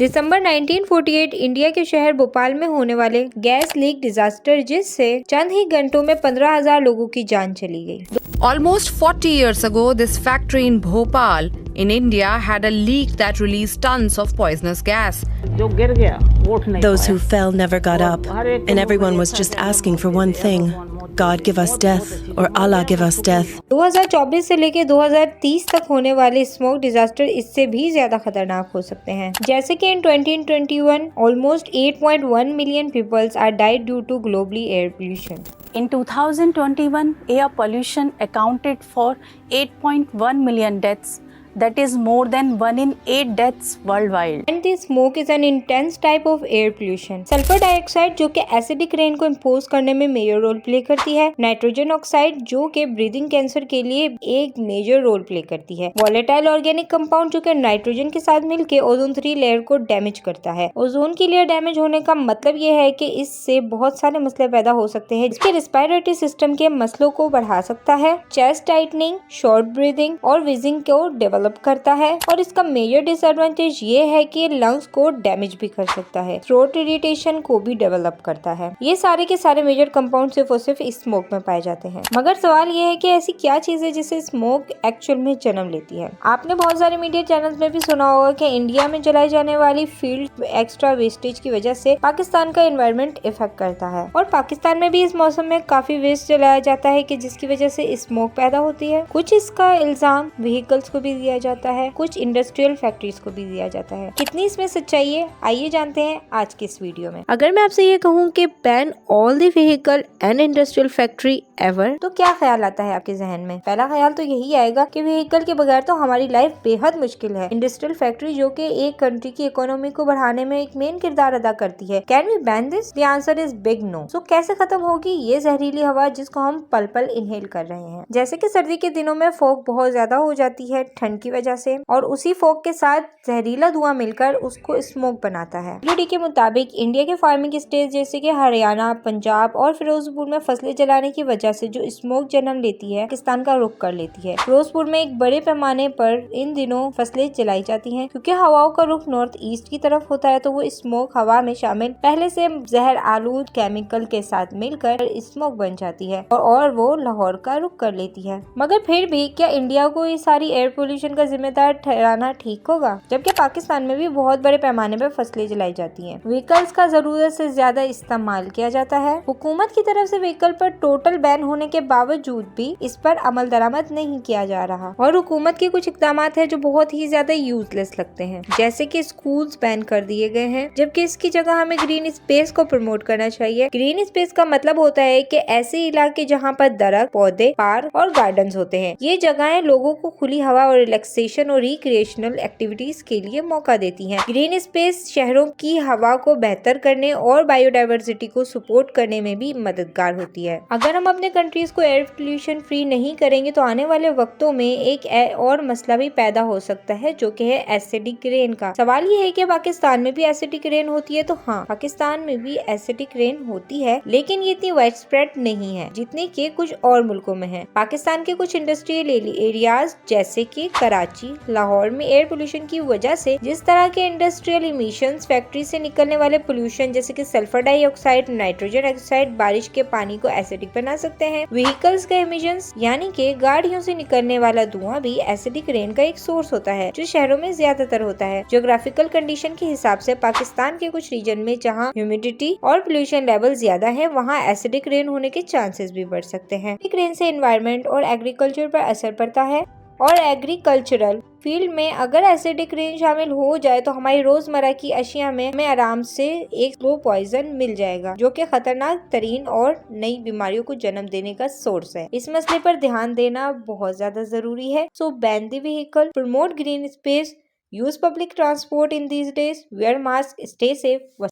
दिसंबर 1948 India के शहर भोपाल में होने वाले गैस लीक डिजास्टर जिससे चंद ही घंटों में 15,000 लोगों की जान चली गई। Almost 40 years ago, this factory in Bhopal in India had a leak that released tons of poisonous gas. Those who fell never got up, and everyone was just asking for one thing: God give us death, or Allah give us death. 2024 से लेकर 2030 तक होने वाले smoke disaster इससे भी ज्यादा खतरनाक हो सकते हैं। जैसे कि in 2021 almost 8.1 million peoples are died due to globally air pollution. In 2021, air pollution accounted for 8.1 million deaths. That is more than 1 in 8 deaths worldwide. And the smoke is an intense type of air pollution. Sulphur dioxide जो कि acidic rain को impose करने में major role play करती है। Nitrogen oxide जो कि breathing cancer के लिए एक मेजर रोल प्ले करती है। वॉलेटाइल ऑर्गेनिक कंपाउंड जो कि नाइट्रोजन के साथ मिलकर ओजोन 3 लेयर को डैमेज करता है। ओजोन की लेयर डैमेज होने का मतलब ये है कि इससे बहुत सारे मसले पैदा हो सकते हैं। इसके रेस्पिरेटरी सिस्टम के मसलों को बढ़ा सकता है, चेस्ट टाइटनिंग, शॉर्ट ब्रीदिंग और विजिंग को डेवलप करता है। और इसका मेजर डिसएडवांटेज ये है कि लंग्स को डैमेज भी कर सकता है, थ्रोट इरिटेशन को भी डेवलप करता है। ये सारे के सारे मेजर कंपाउंड सिर्फ और सिर्फ स्मोक में पाए जाते हैं। मगर सवाल ये है कि ऐसी क्या चीज है जिससे स्मोक एक्चुअल में जन्म लेती है। आपने बहुत सारे मीडिया चैनल्स में भी सुना होगा कि इंडिया में जलाई जाने वाली फील्ड एक्स्ट्रा वेस्टेज की वजह से पाकिस्तान का एनवायरनमेंट इफेक्ट करता है और पाकिस्तान में भी इस मौसम में काफी वेस्ट जलाया जाता है कि जिसकी वजह से स्मोक पैदा होती है। कुछ इसका इल्जाम व्हीकल्स को भी दिया जाता है, कुछ इंडस्ट्रियल फैक्ट्रीज को भी दिया जाता है। कितनी इसमें सच्चाई है, आइए जानते हैं आज के इस वीडियो में। अगर मैं आपसे ये कहूँ कि ban all the vehicle and industrial factory ever, तो क्या ख्याल आता है आपके जहन में? पहला ख्याल तो यही आएगा कि व्हीकल के बगैर तो हमारी लाइफ बेहद मुश्किल है। इंडस्ट्रियल फैक्ट्री जो कि एक कंट्री की इकोनॉमी को बढ़ाने में एक मेन किरदार अदा करती है। Can we ban this? The answer is big no. So कैसे खत्म होगी ये जहरीली हवा जिसको हम पल पल इनहेल कर रहे हैं? जैसे कि सर्दी के दिनों में फॉग बहुत ज्यादा हो जाती है ठंड की वजह से, और उसी फॉग के साथ जहरीला धुआं मिलकर उसको स्मोक बनाता है। यूडी के मुताबिक इंडिया के फार्मिंग स्टेट जैसे कि हरियाणा, पंजाब और फिरोजपुर में फसलें जलाने की वजह से जो स्मोक जन्म लेती है, पाकिस्तान का रुख कर लेती है। फिरोजपुर में एक बड़े पैमाने पर इन दिनों फसलें जलाई जाती हैं क्योंकि हवाओं का रुख नॉर्थ ईस्ट की तरफ होता है, तो वो स्मोक हवा में शामिल पहले से जहर आलूद केमिकल के साथ मिलकर स्मोक बन जाती है और वो लाहौर का रुख कर लेती है। मगर फिर भी क्या इंडिया को ये सारी एयर पोल्यूशन का जिम्मेदार ठहराना ठीक होगा, जबकि पाकिस्तान में भी बहुत बड़े पैमाने पर फसलें जलाई जाती हैं। व्हीकल्स का जरूरत से ज्यादा इस्तेमाल किया जाता है। हुकूमत की तरफ से व्हीकल पर टोटल बैन होने के बावजूद भी इस पर अमल दरामद नहीं किया जा रहा और हुकूमत के कुछ इकदाम है जो बहुत ही ज्यादा यूजलेस लगते हैं, जैसे कि स्कूल्स बैन कर दिए गए हैं, जबकि इसकी जगह हमें ग्रीन स्पेस को प्रमोट करना चाहिए। ग्रीन स्पेस का मतलब होता है कि ऐसे इलाके जहाँ पर दरख्त, पौधे, पार्क और गार्डन्स होते हैं। ये जगहें लोगों को खुली हवा और रिलैक्सेशन और रिक्रिएशनल एक्टिविटीज के लिए मौका देती हैं। ग्रीन स्पेस शहरों की हवा को बेहतर करने और बायोडाइवर्सिटी को सपोर्ट करने में भी मददगार होती है। अगर हम अपने कंट्रीज को एयर पोल्यूशन फ्री नहीं करेंगे तो आने वाले वक्तों में एक और मसला भी पैदा हो सकता है जो कि है एसिडिक रेन का। सवाल ये है कि पाकिस्तान में भी एसिडिक रेन होती है, तो हाँ, पाकिस्तान में भी एसिडिक रेन होती है, लेकिन ये इतनी वाइड स्प्रेड नहीं है जितनी के कुछ और मुल्कों में है। पाकिस्तान के कुछ इंडस्ट्रियल एरियाज जैसे कि कराची, लाहौर में एयर पोल्यूशन की वजह से जिस तरह के इंडस्ट्रियल इमिशंस, फैक्ट्री से निकलने वाले पोल्यूशन जैसे कि सल्फर डाइऑक्साइड, नाइट्रोजन ऑक्साइड बारिश के पानी को एसिडिक बना सकते हैं। व्हीकल्स के इमिशंस यानी कि गाड़ियों से निकलने वाला धुआं भी एसिडिक रेन का एक सोर्स होता है जो शहरों में ज्यादातर होता है। ज्योग्राफिकल कंडीशन के हिसाब से पाकिस्तान के कुछ रीजन में जहाँ ह्यूमिडिटी और पोल्यूशन लेवल ज्यादा है वहाँ एसिडिक रेन होने के चांसेस भी बढ़ सकते हैं। एसिडिक रेन से एनवायरनमेंट और एग्रीकल्चर पर असर पड़ता है और एग्रीकल्चरल फील्ड में अगर एसिडिक रेन शामिल हो जाए तो हमारी रोजमर्रा की अशिया में हमें आराम से एक स्लो पॉइजन मिल जाएगा जो कि खतरनाक तरीन और नई बीमारियों को जन्म देने का सोर्स है। इस मसले पर ध्यान देना बहुत ज्यादा जरूरी है। So ban the vehicle, promote green space, use public transport in these days, wear mask, stay safe.